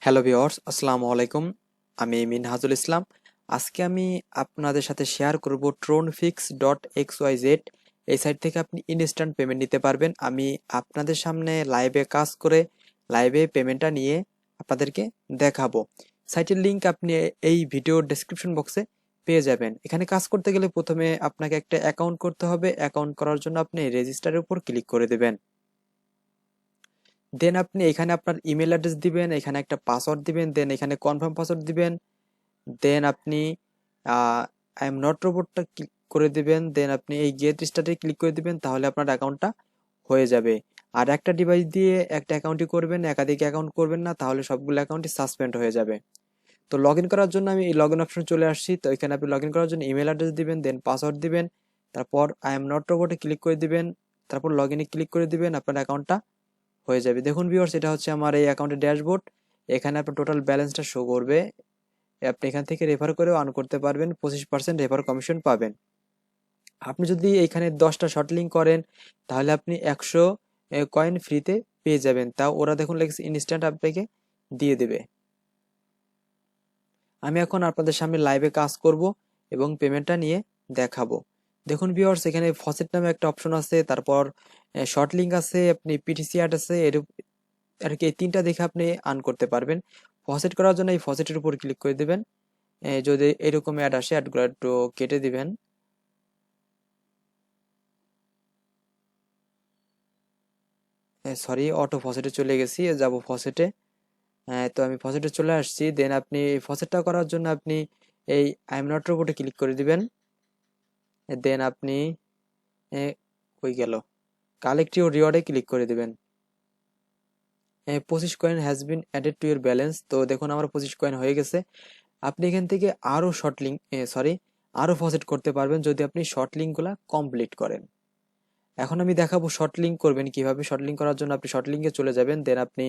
Hello viewers, আসসালামু আলাইকুম। আমি মিনহাজুল ইসলাম। আজকে আমি আপনাদের সাথে শেয়ার করব tronefix.xyz। এই সাইট থেকে আপনি ইনস্ট্যান্ট পেমেন্ট নিতে পারবেন। আমি আপনাদের সামনে লাইভে কাজ করে লাইভে পেমেন্টটা নিয়ে আপনাদেরকে দেখাবো। সাইটের লিংক আপনি এই ভিডিওর ডেসক্রিপশন বক্সে পেয়ে যাবেন। এখানে কাজ করতে গেলে প্রথমে আপনাকে একটা অ্যাকাউন্ট করতে হবে। অ্যাকাউন্ট করার জন্য আপনি রেজিস্টারের উপর ক্লিক করে দেবেন। দেন আপনি এখানে আপনার ইমেল অ্যাড্রেস দিবেন, এখানে একটা পাসওয়ার্ড দিবেন, দেন এখানে কনফার্ম পাসওয়ার্ড দিবেন। দেন আপনি আই এম নট রোবটটা ক্লিক করে দিবেন। দেন আপনি এই গেট স্টার্টে ক্লিক করে দিবেন, তাহলে আপনার অ্যাকাউন্টটা হয়ে যাবে। আর একটা ডিভাইস দিয়ে একটা অ্যাকাউন্টই করবেন, একাধিক অ্যাকাউন্ট করবেন না, তাহলে সবগুলো অ্যাকাউন্টই সাসপেন্ড হয়ে যাবে। তো লগ ইন করার জন্য আমি এই লগ ইন অপশন চলে আসছি। তো এখানে আপনি লগ ইন করার জন্য ইমেল অ্যাড্রেস দিবেন, দেন পাসওয়ার্ড দিবেন, তারপর আই এম নট রোবটে ক্লিক করে দিবেন, তারপর লগ ইনে ক্লিক করে দিবেন, আপনার অ্যাকাউন্টটা হয়ে যাবে। দেখুন ভিউয়ার্স, এটা হচ্ছে আমার এই অ্যাকাউন্টের ড্যাশবোর্ড। এখানে আপনার টোটাল ব্যালেন্সটা শো করবে। আপনি এখান থেকে রেফার করেও আর্ন করতে পারবেন, 25% রেফার কমিশন পাবেন। আপনি যদি এখানে 10টা শর্ট লিঙ্ক করেন, তাহলে আপনি 100 কয়েন ফ্রিতে পেয়ে যাবেন। তাও ওরা দেখুন লেগেছে ইনস্ট্যান্ট আপনাকে দিয়ে দেবে। আমি এখন আপনাদের সামনে লাইভে কাজ করব এবং পেমেন্টটা নিয়ে দেখাবো। দেখুন ভিউয়ার্স, এখানে ফসেট নামে একটা অপশন আছে, তারপর শর্ট লিঙ্ক আছে, আপনি পিটিসি অ্যাড আছে, আর কি এই তিনটা দেখে আপনি আর্ন করতে পারবেন। ফসেট করার জন্য এই ফসেটের উপর ক্লিক করে দিবেন। যদি এরকম অ্যাড আসে, অ্যাডগুলো একটু কেটে দিবেন। সরি, অটো ফসেটে চলে গেছি, যাব ফসেটে। তো আমি ফসেটে চলে আসছি। দেন আপনি এই ফসেটটা করার জন্য আপনি এই আই এম নট রোবটে ক্লিক করে দিবেন। দেন আপনি এ, কই গেল, কালেক্ট ইউর রিওয়ার্ডে ক্লিক করে দিবেন। 25 coin has been added to your balance. তো দেখুন আমার 25 কয়েন হয়ে গেছে। আপনি এখান থেকে আরো শর্ট লিঙ্ক আরো ফসেট করতে পারবেন যদি আপনি শর্ট লিঙ্কগুলা কমপ্লিট করেন। এখন আমি দেখাবো শর্ট লিঙ্ক করবেন কিভাবে। শর্ট লিঙ্ক করার জন্য আপনি শর্ট লিঙ্কে চলে যাবেন। দেন আপনি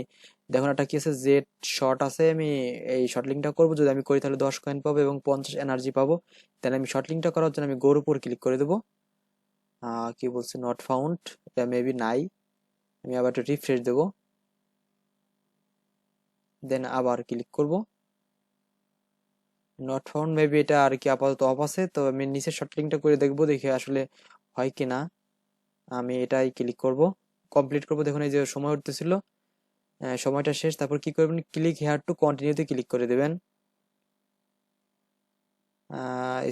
দেখুন একটা কি আছে, জেড শর্ট আছে। আমি এই শর্ট লিঙ্কটা করবো, যদি আমি করি তাহলে 10 কয়েন পাবো এবং 50 এনার্জি পাবো। দেন আমি শর্ট লিঙ্কটা করার জন্য আমি গোর উপর ক্লিক করে দেবো। কি বলছে, নট ফাউন্ড, এটা মেবি নাই। আমি আবার একটু রিফ্রেশ দেবো, দেন আবার ক্লিক করব। নট ফাউন্ড, মেবি এটা আর কি আপাতত অফ আছে। তো আমি নিচে শর্ট লিঙ্কটা করে দেখবো, দেখে আসলে হয় কি না। আমি এটাই ক্লিক করব, কমপ্লিট করব। দেখুন এই যে সময় উঠতেছিল, সময়টা শেষ। তারপর কি করবেন, ক্লিক হেয়ার টু কন্টিনিউতে ক্লিক করে দেবেন।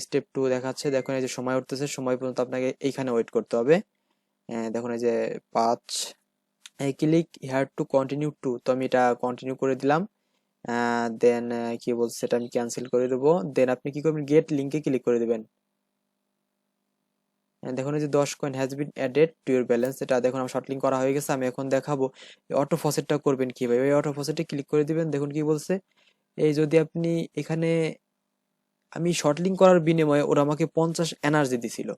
স্টেপ 2 দেখাচ্ছে। দেখুন এই যে সময় উঠতেছে, সময় পর্যন্ত আপনাকে এইখানে ওয়েট করতে হবে। দেখুন এই যে 5, click here to continue to. তো আমি এটা কন্টিনিউ করে দিলাম। দেন কি বলছে, এটা আমি ক্যান্সেল করে দেবো। দেন আপনি কি করবেন, গেট লিঙ্কে ক্লিক করে দেবেন। দেখুন এই যে 10 coin has been added to your balance, এটা দেখুন আমার শর্ট লিঙ্ক করা হয়ে গেছে। আমি এখন দেখাবো অটো ফসেটটা করবেন কিভাবে। এই অটো ফসেটে ক্লিক করে দিবেন। দেখুন কি বলছে, এই যদি আপনি এখানে, আমি শর্ট লিঙ্ক করার বিনিময়ে ওরা আমাকে 50 এনার্জি দিছিল।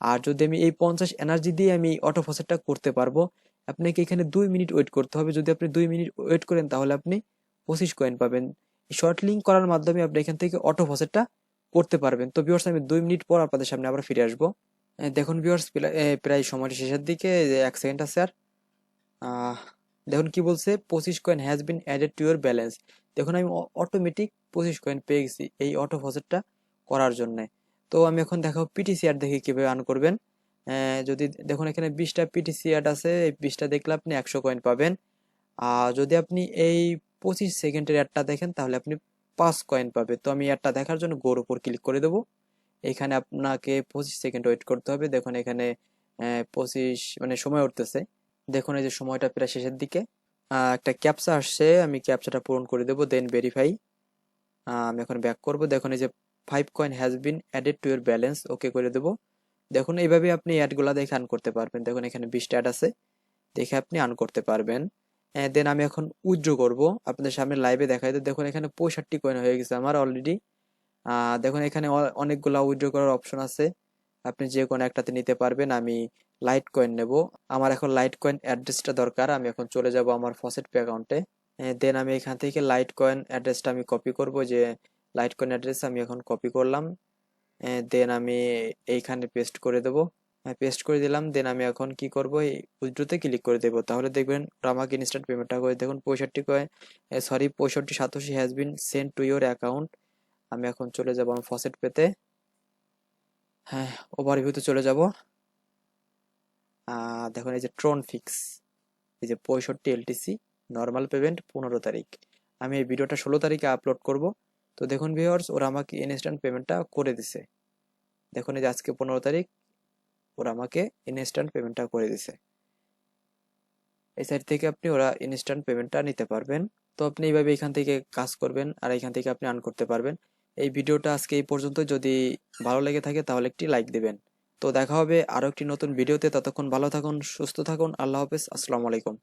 আর যদি আমি এই 50 এনার্জি দিয়ে আমি অটো ফসেটটা করতে পারবো, আপনাকে এখানে 2 মিনিট ওয়েট করতে হবে। যদি আপনি 2 মিনিট ওয়েট করেন, তাহলে আপনি 25 কয়েন পাবেন। শর্ট লিঙ্ক করার মাধ্যমে আপনি এখান থেকে অটো ফসেটটা করতে পারবেন। তো ভিউয়ার্স, আমি 2 মিনিট পর আপনাদের সামনে আবার ফিরে আসবো। দেখুন ভিউয়ার্স, প্রায় সময়টি শেষের দিকে, যে 1 সেকেন্ড আছে আর। আহ, দেখুন কি বলছে, 25 coin has been added to your balance. দেখুন আমি অটোমেটিক 25 কয়েন পেয়ে গেছি এই অটো ফসেটটা করার জন্য। তো আমি এখন দেখাবো পিটিসি অ্যাড দেখে কিভাবে আর্ন করবেন। যদি দেখুন এখানে 20টা পিটিসি অ্যাড আছে, এই 20টা দেখলে আপনি 100 কয়েন পাবেন। আর যদি আপনি এই 25 সেকেন্ডের অ্যাডটা দেখেন, তাহলে আপনি 5 কয়েন পাবে। তো আমি অ্যাডটা দেখার জন্য গোর উপর ক্লিক করে দেবো। এখানে আপনাকে 25 সেকেন্ড ওয়েট করতে হবে। দেখুন এখানে 25 মানে সময় উঠতেছে। দেখুন এই যে সময়টা প্রায় শেষের দিকে। একটা ক্যাপচা আসছে, আমি ক্যাপচাটা পূরণ করে দেবো, দেন ভেরিফাই। আমি এখন ব্যাক করব। দেখুন এই যে 5 coin has been added to your balance, okay করে দেবো। দেখুন এইভাবে আপনি অ্যাডগুলা দেখে আর্ন করতে পারবেন। দেখুন এখানে 20টা অ্যাড আছে, দেখে আপনি আর্ন করতে পারবেন। দেন আমি এখন উইথড্র করব, আপনাদের সামনে লাইভে দেখাই দেব। দেখুন এখানে 65 কয়েন হয়ে গেছে আমার অলরেডি। দেখুন এখানে অনেকগুলা উইথড্র করার অপশন আছে, আপনি যে কোনো একটাতে নিতে পারবেন। আমি লাইট কয়েন নেব, আমার এখন লাইট কয়েন অ্যাড্রেসটা দরকার। আমি এখন চলে যাব আমার ফসেট পে অ্যাকাউন্টে। দেন আমি এখান থেকে লাইট কয়েন অ্যাড্রেসটা আমি কপি করব, যে লাইট কয়েন অ্যাড্রেস আমি এখন কপি করলাম। দেন আমি এইখানে পেস্ট করে দেব। পেস্ট করে দিলাম। দেন আমি এখন কি করব, এই উইথড্রোতে ক্লিক করে দেবো, তাহলে দেখবেন ওরা আমাকে ইনস্ট্যান্ট পেমেন্টটা করে। দেখুন 65 has been send to your account. আমি এখন চলে যাব আমার ফসেট পেতে। হ্যাঁ, ওভারভিউতে চলে যাব। দেখুন এই যে ট্রন ফিক্স, এই যে 65 এলটিসি নর্মাল পেমেন্ট 15 তারিখ। আমি এই ভিডিওটা 16 তারিখে আপলোড করব। তো দেখুন ভিউয়ার্স, ওরা আমাকে ইনস্ট্যান্ট পেমেন্টটা করে দিছে। দেখুন এই যে আজকে 15 তারিখ, ওরা আমাকে ইনস্ট্যান্ট পেমেন্টটা করে দিছে। এই সাইট থেকে আপনি ওরা ইনস্ট্যান্ট পেমেন্টটা নিতে পারবেন। তো আপনি এইভাবে এখান থেকে কাজ করবেন আর এখান থেকে আপনি আর্ন করতে পারবেন। এই ভিডিওটা আজকে এই পর্যন্ত। যদি ভালো লেগে থাকে তাহলে একটি লাইক দিবেন। তো দেখা হবে আরো একটি নতুন ভিডিওতে। ততক্ষণ ভালো থাকুন, সুস্থ থাকুন। আল্লাহ হাফেজ, আসসালামু আলাইকুম।